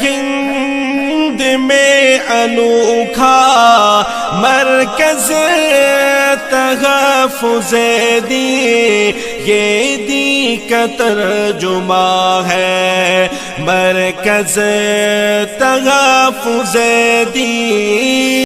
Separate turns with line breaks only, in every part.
हिंद में अनोखा मरकज़ तहफ़्फ़ुज़ दीन, ये दी का तर्जुमा है मरकज़ तहफ़्फ़ुज़ दीन।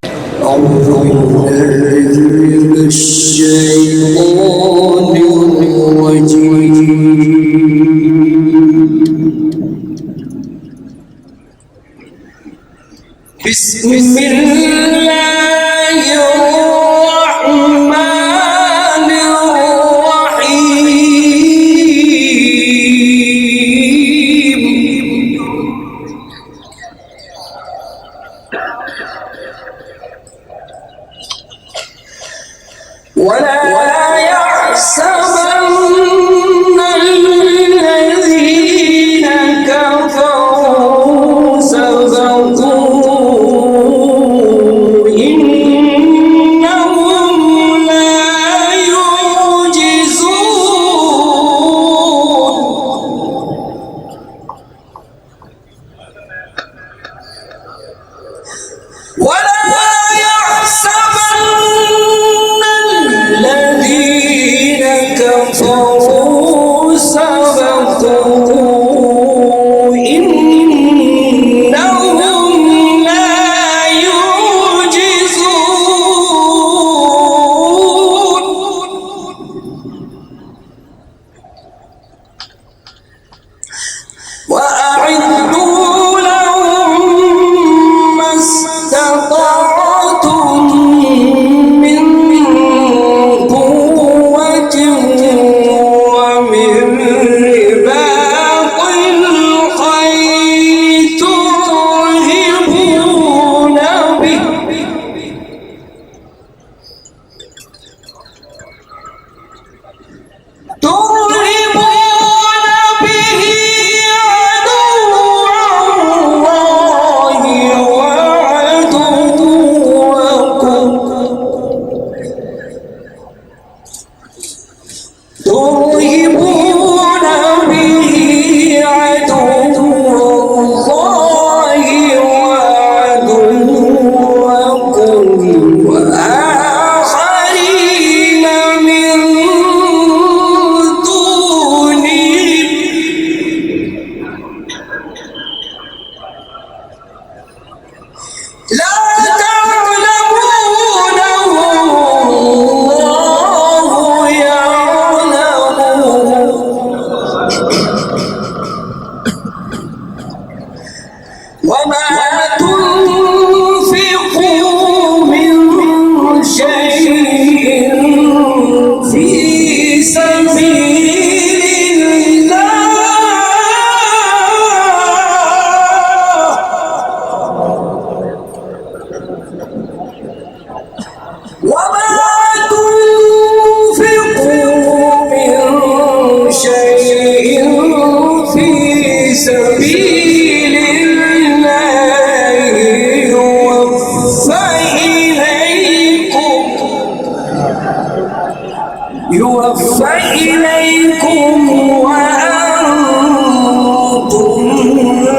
يوفى إليكم وأنتم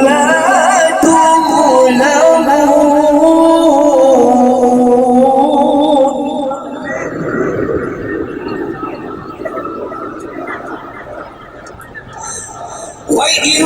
لا تظلمون. وإن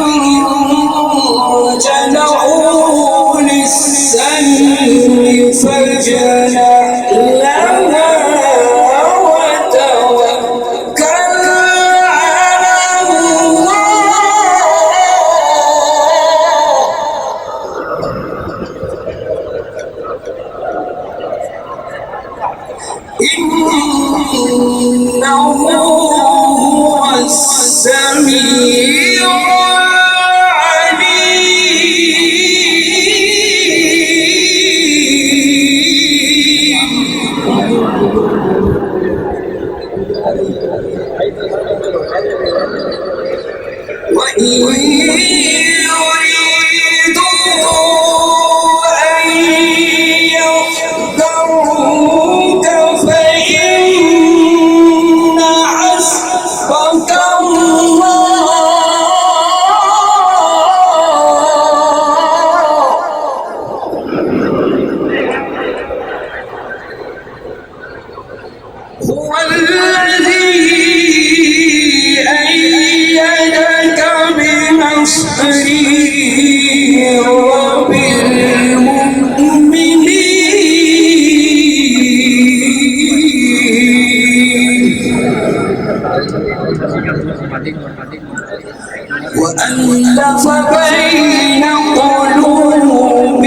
بين قلوبهم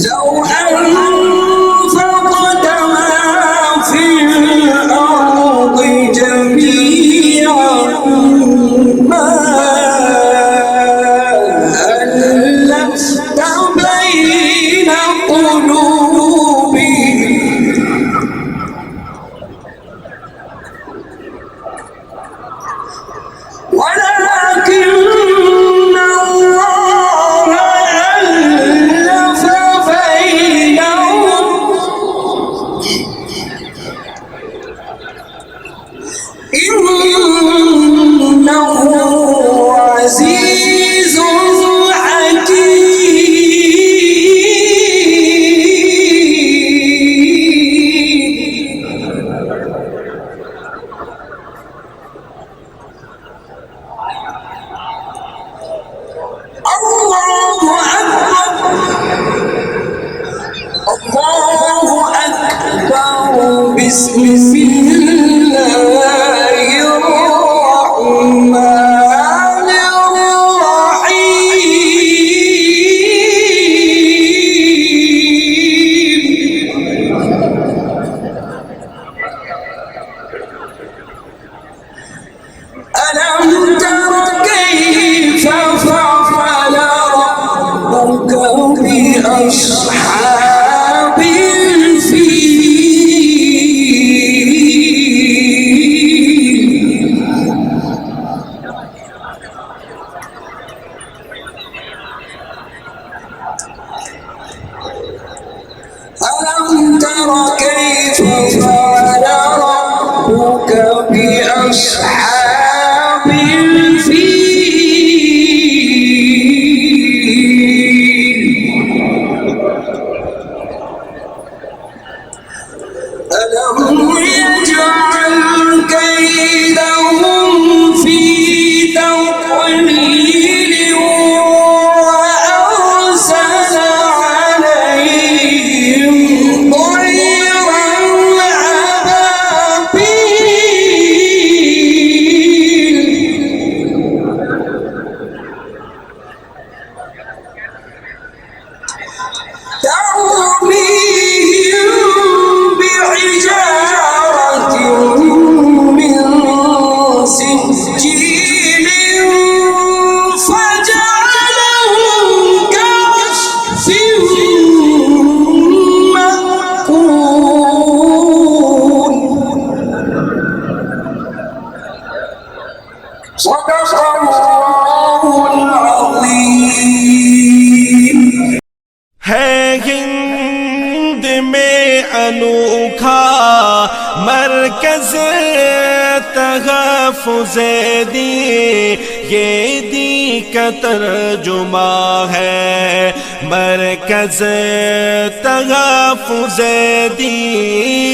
لو أنفقت ما في الأرض جميعا ما ألفت بين قلوبهم ولكن الله ألف بينهم إنه عزيز الله أكبر بسم الله الرحمن الرحيم ألم تر كيف فعل ربك بأصحاب الفيل ألم تر كيف فعل ربك بأصحاب الفيل ألم يجعل كيدهم في تضليل وأرسل عليهم طيرا أبابيل ترميهم بحجارة من سجيل فجعلهم كعصف مأكول صدق الله العظيم
ہے ہند میں انوکھا مرکز تحفظ دین، یہ دین کا ترجمہ ہے مرکز تحفظ دین۔